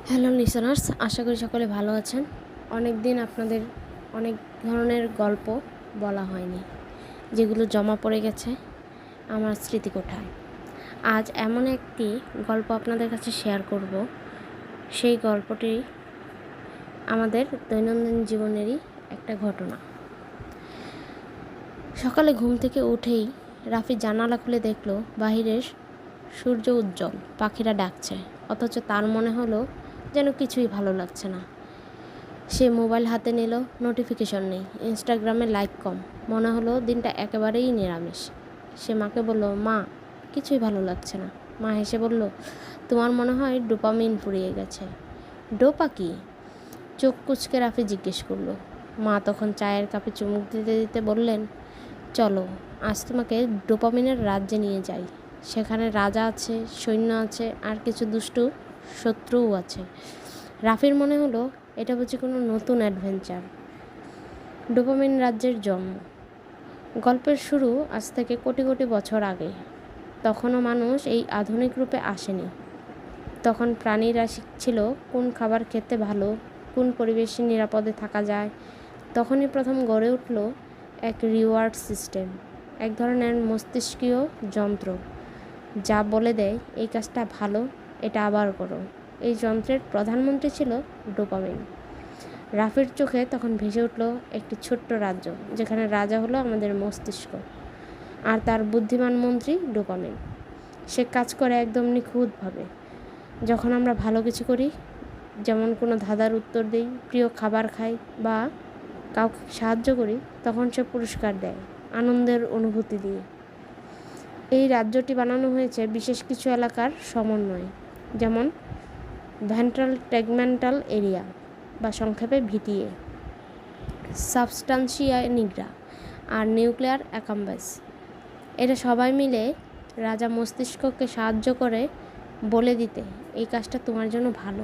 Hello listeners, আশা করি সকলে ভালো আছেন। অনেক দিন আপনাদের অনেক ধরনের গল্প বলা হয়নি, যেগুলো জমা পড়ে গেছে আমার স্মৃতিকোঠায়। আজ এমন একটি গল্প আপনাদের কাছে শেয়ার করব। সেই গল্পটি আমাদের দৈনন্দিন জীবনেরই একটা ঘটনা। সকালে ঘুম থেকে উঠেই রাফি জানালা খুলে দেখলো বাহিরের সূর্য উজ্জ্বল, পাখিরা ডাকছে, অথচ তার মনে হলো যেন কিছুই ভালো লাগছে না। সে মোবাইল হাতে নিল, নোটিফিকেশন নেই, ইনস্টাগ্রামে লাইক কম, মনে হলো দিনটা একেবারেই নিরামিষ। সে মাকে বলল, মা, কিছুই ভালো লাগছে না। মা হেসে বলল, তোমার মনে হয় ডোপামিন ফুরিয়ে গেছে। ডোপা কি? চোখ কুঁচকে রাফি জিজ্ঞেস করলো। মা তখন চায়ের কাপে চুমুক দিতে দিতে বললেন, চলো আজ তোমাকে ডোপামিনের রাজ্যে নিয়ে যাই। সেখানে রাজা আছে, সৈন্য আছে, আর কিছু দুষ্টু শত্রুও আছে। রাফির মনে হলো এটা বুঝি কোনো নতুন অ্যাডভেঞ্চার। ডোপামিন রাজ্যের জন্ম। গল্পের শুরু আজ থেকে কোটি কোটি বছর আগে। তখনও মানুষ এই আধুনিক রূপে আসেনি। তখন প্রাণীরা শিখছিল কোন খাবার খেতে ভালো, কোন পরিবেশে নিরাপদে থাকা যায়। তখনই প্রথম গড়ে উঠল এক রিওয়ার্ড সিস্টেম, এক ধরনের মস্তিষ্কীয় যন্ত্র যা বলে দেয় এই কাজটা ভালো, এটা আবার করো। এই যন্ত্রের প্রধানমন্ত্রী ছিল ডোপামিন। রাফির চোখে তখন ভেসে উঠল একটি ছোট্ট রাজ্য, যেখানে রাজা হলো আমাদের মস্তিষ্ক আর তার বুদ্ধিমান মন্ত্রী ডোপামিন। সে কাজ করে একদম নিখুঁতভাবে। যখন আমরা ভালো কিছু করি, যেমন কোনো ধাঁধার উত্তর দিই, প্রিয় খাবার খাই বা কাউকে সাহায্য করি, তখন সে পুরস্কার দেয় আনন্দের অনুভূতি দিয়ে। এই রাজ্যটি বানানো হয়েছে বিশেষ কিছু এলাকার সমন্বয়ে, যেমন ভেন্ট্রাল টেগমেন্টাল এরিয়া বা সংক্ষেপে ভিটিএ, সাবস্টান্সিয়া নিগ্রা আর নিউক্লিয়ার অ্যাকাম্বাস। এটা সবাই মিলে রাজা মস্তিষ্ককে সাহায্য করে বলে দিতে এই কাজটা তোমার জন্য ভালো।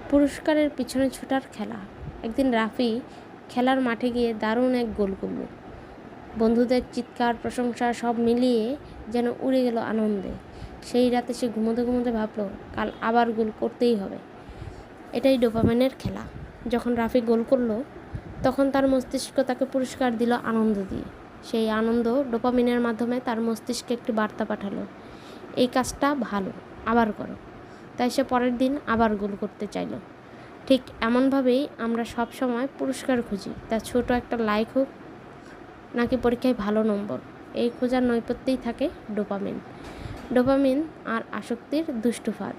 পুরস্কারের পিছনে ছোটার খেলা। একদিন রাফি খেলার মাঠে গিয়ে দারুণ এক গোল করল। বন্ধুদের চিৎকার, প্রশংসা সব মিলিয়ে যেন উড়ে গেল আনন্দে। সেই রাতে সে ঘুমোতে ঘুমোতে ভাবল, কাল আবার গোল করতেই হবে। এটাই ডোপামিনের খেলা। যখন রাফি গোল করলো, তখন তার মস্তিষ্ক তাকে পুরস্কার দিল আনন্দ দিয়ে। সেই আনন্দ ডোপামিনের মাধ্যমে তার মস্তিষ্কে একটি বার্তা পাঠালো, এই কাজটা ভালো, আবার করো। তাই সে পরের দিন আবার গোল করতে চাইল। ঠিক এমনভাবেই আমরা সব সময় পুরস্কার খুঁজি, তা ছোট একটা লাইক হোক নাকি পরীক্ষায় ভালো নম্বর। এই খোঁজার নৈপথ্যেই থাকে ডোপামিন। ডোপামিন আর আসক্তির দুষ্টু ফাঁদ।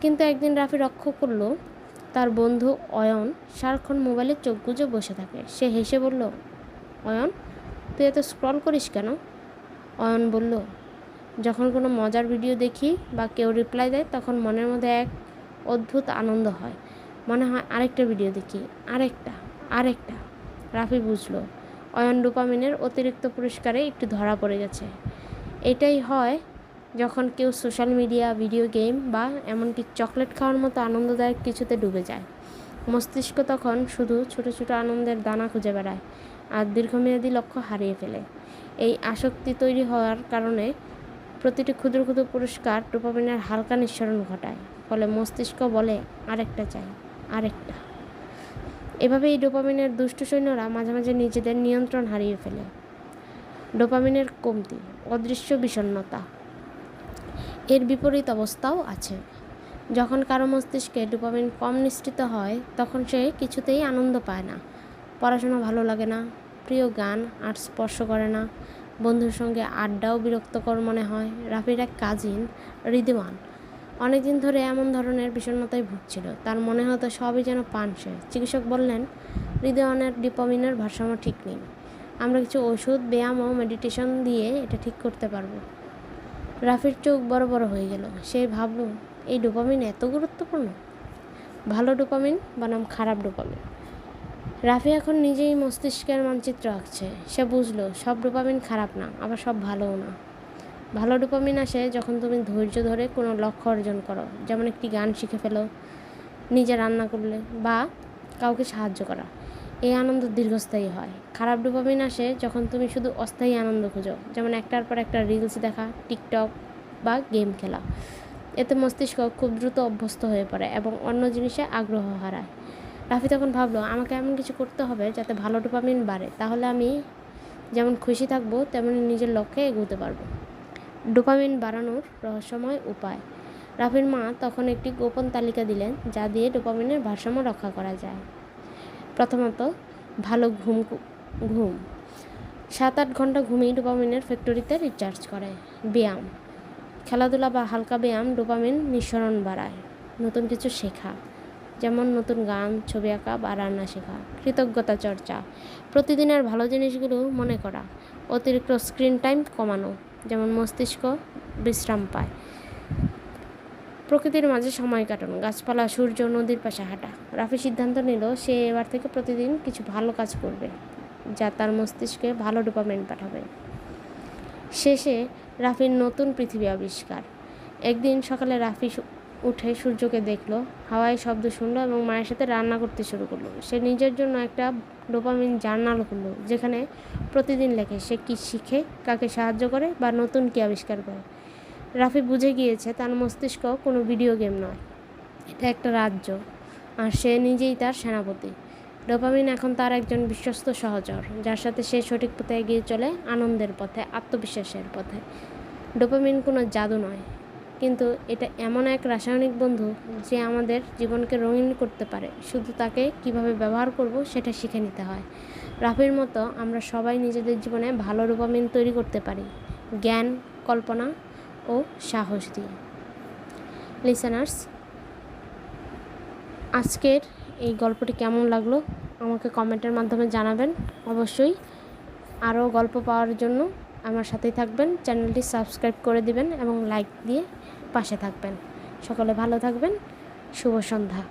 কিন্তু একদিন রাফি লক্ষ্য করলো তার বন্ধু অয়ন সারাক্ষণ মোবাইলে চোখ গুজে বসে থাকে। সে হেসে বলল, অয়ন, তুই এত স্ক্রল করিস কেন? অয়ন বলল, যখন কোনো মজার ভিডিও দেখি বা কেউ রিপ্লাই দেয়, তখন মনের মধ্যে এক অদ্ভুত আনন্দ হয়। মনে হয় আরেকটা ভিডিও দেখি, আরেকটা। রাফি বুঝলো অয়ন ডোপামিনের অতিরিক্ত পুরস্কারে একটু ধরা পড়ে গেছে। এটাই হয় যখন কেউ সোশ্যাল মিডিয়া, ভিডিও গেম বা এমনকি চকলেট খাওয়ার মতো আনন্দদায়ক কিছুতে ডুবে যায়। মস্তিষ্ক তখন শুধু ছোট ছোট আনন্দের দানা খুঁজে বেড়ায় আর দীর্ঘমেয়াদী লক্ষ্য হারিয়ে ফেলে। এই আসক্তি তৈরি হওয়ার কারণে প্রতিটি ক্ষুদ্র ক্ষুদ্র পুরস্কার ডোপামিনের হালকা নিঃসরণ ঘটায়। ফলে মস্তিষ্ক বলে, আরেকটা চাই, আরেকটা। এভাবে এই ডোপামিনের দুষ্ট সৈন্যরা মাঝে মাঝে নিজেদের নিয়ন্ত্রণ হারিয়ে ফেলে। ডোপামিনের কমতি, অদৃশ্য বিষণ্ণতা। এর বিপরীত অবস্থাও আছে। যখন কারো মস্তিষ্কে ডোপামিন কম নিঃসৃত হয়, তখন সে কিছুতেই আনন্দ পায় না। পড়াশোনা ভালো লাগে না, প্রিয় গান আর স্পর্শ করে না, বন্ধুর সঙ্গে আড্ডাও বিরক্তকর মনে হয়। রাফির এক কাজিন রিদিওয়ান অনেকদিন ধরে এমন ধরনের বিষণ্ণতায় ভুগছিল। তার মনে হতো সবই যেন পানসে। চিকিৎসক বললেন, রিদিওয়ানের ডোপামিনের ভারসাম্য ঠিক নেই। আমরা কিছু ওষুধ, ব্যায়াম ও মেডিটেশন দিয়ে এটা ঠিক করতে পারবো। রাফির চোখ বড় বড় হয়ে গেল। সে ভাবল, এই ডোপামিন এত গুরুত্বপূর্ণ? ভালো ডোপামিন বনাম খারাপ ডোপামিন। রাফি এখন নিজেই মস্তিষ্কের মানচিত্র আঁকছে। সে বুঝলো সব ডোপামিন খারাপ না, আবার সব ভালোও না। ভালো ডোপামিন আসে যখন তুমি ধৈর্য ধরে কোনো লক্ষ্য অর্জন করো, যেমন একটি গান শিখে ফেলো, নিজে রান্না করলে বা কাউকে সাহায্য করা। এই আনন্দ দীর্ঘস্থায়ী হয়। খারাপ ডোপামিন আসে যখন তুমি শুধু অস্থায়ী আনন্দ খোঁজো, যেমন একটার পর একটা রিলস দেখা, টিকটক বা গেম খেলা। এতে মস্তিষ্ক খুব দ্রুত অভ্যস্ত হয়ে পড়ে এবং অন্য জিনিসে আগ্রহ হারায়। রাফি তখন ভাবলো, আমাকে এমন কিছু করতে হবে যাতে ভালো ডোপামিন বাড়ে, তাহলে আমি যেমন খুশি থাকবো তেমনি নিজের লক্ষ্যে এগোতে পারবো। ডোপামিন বাড়ানোর রহস্যময় উপায়। রাফির মা তখন একটি গোপন তালিকা দিলেন যা দিয়ে ডোপামিনের ভারসাম্য রক্ষা করা যায়। প্রথমত, ভালো ঘুম 7-8 ঘন্টা ঘুমিয়ে ডোপামিনের ফ্যাক্টরিতে রিচার্জ করে। ব্যায়াম, খেলাধুলা বা হালকা ব্যায়াম ডোপামিন নিঃসরণ বাড়ায়। নতুন কিছু শেখা, যেমন নতুন গান, ছবি আঁকা বা রান্না শেখা। কৃতজ্ঞতা চর্চা, প্রতিদিনের ভালো জিনিসগুলো মনে করা। অতিরিক্ত স্ক্রিন টাইম কমানো, যেমন মস্তিষ্ক বিশ্রাম পায়। প্রকৃতির মাঝে সময় কাটানো, গাছপালা, সূর্য, নদীর পাশে হাঁটা। রাফি সিদ্ধান্ত নিল সে এবার থেকে প্রতিদিন কিছু ভালো কাজ করবে যা তার মস্তিষ্কে ভালো ডোপামিন পাঠাবে। শেষে রাফির নতুন পৃথিবী আবিষ্কার। একদিন সকালে রাফি উঠে সূর্যকে দেখলো, হাওয়ায় শব্দ শুনলো এবং মায়ের সাথে রান্না করতে শুরু করলো। সে নিজের জন্য একটা ডোপামিন জার্নাল খুললো যেখানে প্রতিদিন লেখে সে কী শিখে, কাকে সাহায্য করে বা নতুন কী আবিষ্কার করে। রাফি বুঝে গিয়েছে তার মস্তিষ্ক কোনো ভিডিও গেম নয়, এটা একটা রাজ্য, আর সে নিজেই তার সেনাপতি। ডোপামিন এখন তার একজন বিশ্বস্ত সহচর যার সাথে সে সঠিক পথে এগিয়ে চলে, আনন্দের পথে, আত্মবিশ্বাসের পথে। ডোপামিন কোনো জাদু নয়, কিন্তু এটা এমন এক রাসায়নিক বন্ধু যে আমাদের জীবনকে রঙিন করতে পারে, শুধু তাকে কিভাবে ব্যবহার করব সেটা শিখে নিতে হয়। রাফির মতো আমরা সবাই নিজেদের জীবনে ভালো ডোপামিন তৈরি করতে পারি, জ্ঞান, কল্পনা ও সাহস দিয়ে। লিসেনার্স, আজকের এই গল্পটি কেমন লাগলো আমাকে কমেন্টের মাধ্যমে জানাবেন। অবশ্যই আরও গল্প পাওয়ার জন্য আমার সাথেই থাকবেন, চ্যানেলটি সাবস্ক্রাইব করে দিবেন এবং লাইক দিয়ে পাশে থাকবেন। সকলে ভালো থাকবেন। শুভ সন্ধ্যা।